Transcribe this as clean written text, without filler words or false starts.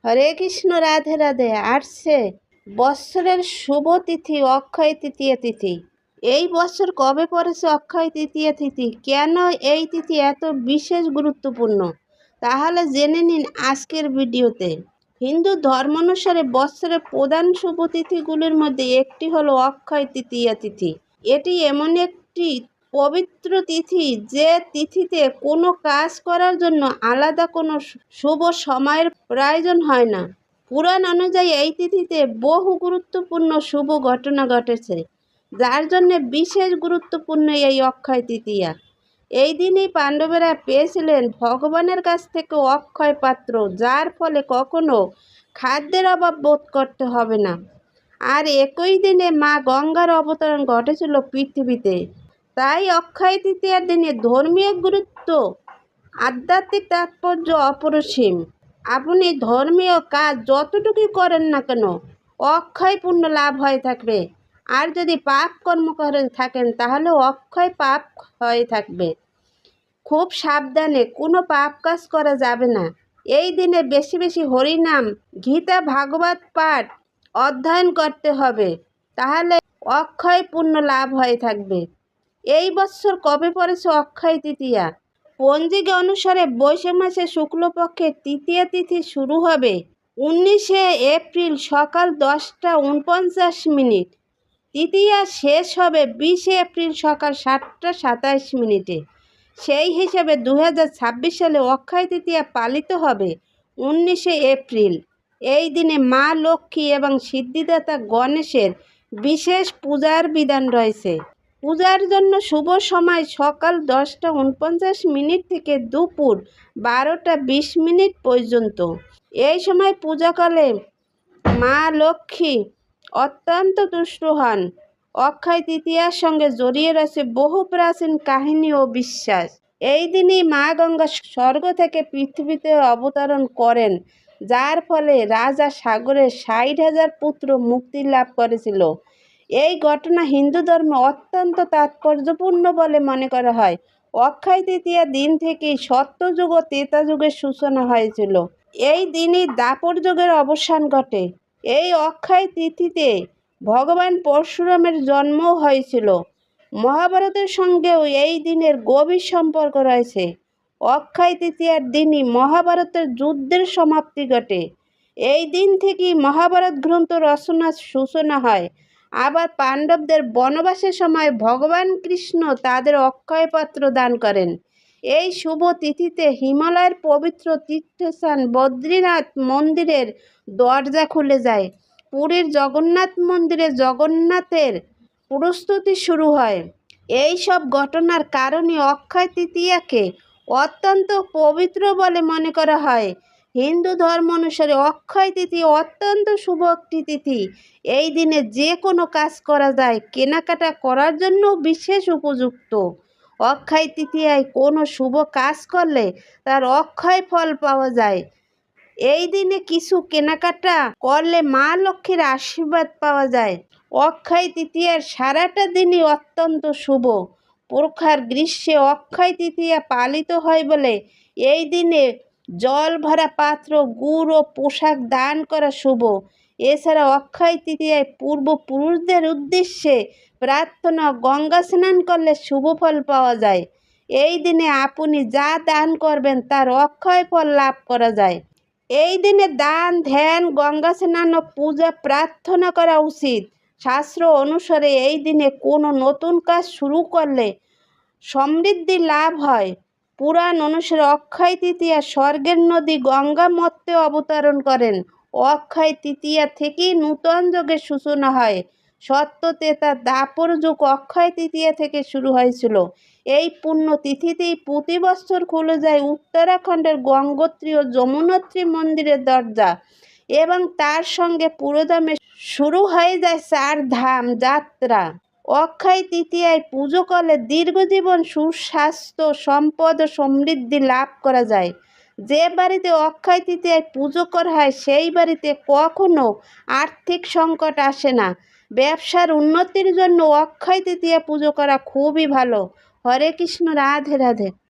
হরে কৃষ্ণ, রাধে রাধে। আসছে বৎসরের শুভ তিথি অক্ষয় তৃতীয়া তিথি। এই বছর কবে পড়েছে অক্ষয় তৃতীয়া তিথি? কেন এই তিথি এত বিশেষ গুরুত্বপূর্ণ? তাহলে জেনে নিন আজকের ভিডিওতে। হিন্দু ধর্ম অনুসারে বৎসরের প্রধান শুভ তিথিগুলির মধ্যে একটি হলো অক্ষয় তৃতীয়া তিথি। এটি এমন একটি পবিত্র তিথি যে তিথিতে কোনো কাজ করার জন্য আলাদা কোনো শুভ সময়ের প্রয়োজন হয় না। পুরাণ অনুযায়ী এই তিথিতে বহু গুরুত্বপূর্ণ শুভ ঘটনা ঘটেছে, যার জন্য বিশেষ গুরুত্বপূর্ণ এই অক্ষয় তৃতীয়া। এই দিনেই পাণ্ডবেরা পেয়েছিলেন ভগবানের কাছ থেকে অক্ষয় পাত্র, যার ফলে কখনো খাদ্যের অভাব বোধ করতে হবে না। আর একই দিনে মা গঙ্গার অবতরণ ঘটেছিল পৃথিবীতে। তাই অক্ষয় তৃতীয়ার দিনে ধর্মীয় গুরুত্ব, আধ্যাত্মিক তাৎপর্য অপরিসীম। আপনি ধর্মীয় কাজ যতটুকুই করেন না কেন, অক্ষয় পুণ্য লাভ হয়ে থাকবে। আর যদি পাপ কর্ম করে থাকেন তাহলে অক্ষয় পাপ হয়ে থাকবে। খুব সাবধানে কোনো পাপ কাজ করা যাবে না। এই দিনে বেশি বেশি হরিনাম, গীতা, ভাগবত পাঠ অধ্যয়ন করতে হবে, তাহলে অক্ষয় পুণ্য লাভ হয়ে থাকবে। এই বছর কবে পড়েছে অক্ষয় তৃতীয়া? পঞ্জিকা অনুসারে বৈশাখ মাসে শুক্লপক্ষের তৃতীয়া তিথি শুরু হবে 19শে এপ্রিল সকাল 10টা 49 মিনিট। তৃতীয়া শেষ হবে 20শে এপ্রিল সকাল 7টা 27 মিনিটে। সেই হিসাবে 2026 সালে অক্ষয় তৃতীয়া পালিত হবে 19শে এপ্রিল। এই দিনে মা লক্ষ্মী এবং সিদ্ধিদাতা গণেশের বিশেষ পূজার বিধান রয়েছে। পূজার জন্য শুভ সময় সকাল 10টা 49 মিনিট থেকে দুপুর 12টা 20 মিনিট পর্যন্ত। এই সময় পূজা করলে মা লক্ষ্মী অত্যন্ত তুষ্ট হন। অক্ষয় তৃতীয়ার সঙ্গে জড়িয়ে রয়েছে বহু প্রাচীন কাহিনী ও বিশ্বাস। এই দিনই মা গঙ্গা স্বর্গ থেকে পৃথিবীতে অবতরণ করেন, যার ফলে রাজা সাগরের 60,000 পুত্র মুক্তি লাভ করেছিল। এই ঘটনা হিন্দু ধর্মে অত্যন্ত তাৎপর্যপূর্ণ বলে মনে করা হয়। অক্ষয় তৃতীয়া দিন থেকেই সত্যযুগ ও ত্রেতা যুগের সূচনা হয়েছিল। এই দিনই দ্বাপর যুগের অবসান ঘটে। এই অক্ষয় তিথিতে ভগবান পরশুরামের জন্মও হয়েছিল। মহাভারতের সঙ্গেও এই দিনের গভীর সম্পর্ক রয়েছে। অক্ষয় তৃতীয়ার দিনই মহাভারতের যুদ্ধের সমাপ্তি ঘটে। এই দিন থেকেই মহাভারত গ্রন্থ রচনার সূচনা হয়। আবার পাণ্ডবদের বনবাসের সময় ভগবান কৃষ্ণ তাদের অক্ষয় পাত্র দান করেন। এই শুভ তিথিতে হিমালয়ের পবিত্র তীর্থস্থান বদ্রীনাথ মন্দিরের দরজা খুলে যায়। পুরীর জগন্নাথ মন্দিরে জগন্নাথের প্রস্তুতি শুরু হয়। এই সব ঘটনার কারণে অক্ষয় তৃতীয়াকে অত্যন্ত পবিত্র বলে মনে করা হয়। হিন্দু ধর্ম অনুসারে অক্ষয় তিথি অত্যন্ত শুভ একটি তিথি। এই দিনে যে কোনো কাজ করা যায়, কেনাকাটা করার জন্য বিশেষ উপযুক্ত। অক্ষয় তৃতীয়ায় কোনো শুভ কাজ করলে তার অক্ষয় ফল পাওয়া যায়। এই দিনে কিছু কেনাকাটা করলে মা লক্ষ্মীর আশীর্বাদ পাওয়া যায়। অক্ষয় তৃতীয়ার সারাটা দিনই অত্যন্ত শুভ। প্রখর গ্রীষ্মে অক্ষয় তৃতীয়া পালিত হয় বলে এই দিনে জল ভরা পাত্র, গুড় ও পোশাক দান করা শুভ। এছাড়া অক্ষয় তৃতীয়ায় পূর্বপুরুষদের উদ্দেশ্যে প্রার্থনা, গঙ্গা স্নান করলে শুভ ফল পাওয়া যায়। এই দিনে আপনি যা দান করবেন তার অক্ষয় ফল লাভ করা যায়। এই দিনে দান, ধ্যান, গঙ্গা স্নান ও পূজা প্রার্থনা করা উচিত। শাস্ত্র অনুসারে এই দিনে কোনো নতুন কাজ শুরু করলে সমৃদ্ধি লাভ হয়। পুরাণ অনুসারে অক্ষয় তৃতীয়া স্বর্গের নদী গঙ্গা মর্তে অবতরণ করেন। অক্ষয় তৃতীয়া থেকেই নূতন যুগের সূচনা হয়। সত্য ত্রেতা দ্বাপর যুগ অক্ষয় তৃতীয়া থেকে শুরু হয়েছিল। এই পুণ্য তিথিতেই প্রতি বছর খুলে যায় উত্তরাখণ্ডের গঙ্গোত্রী ও যমুনোত্রী মন্দিরের দরজা, এবং তার সঙ্গে পুরোদমে শুরু হয়ে যায় 4 ধাম যাত্রা। অক্ষয় তৃতীয়ায় পুজো করলে দীর্ঘজীবন, সুস্বাস্থ্য, সম্পদ ও সমৃদ্ধি লাভ করা যায়। যে বাড়িতে অক্ষয় তৃতীয়ায় পুজো করা হয় সেই বাড়িতে কখনো আর্থিক সংকট আসে না। ব্যবসার উন্নতির জন্য অক্ষয় তৃতীয়া পুজো করা খুবই ভালো। হরে কৃষ্ণ, রাধে রাধে।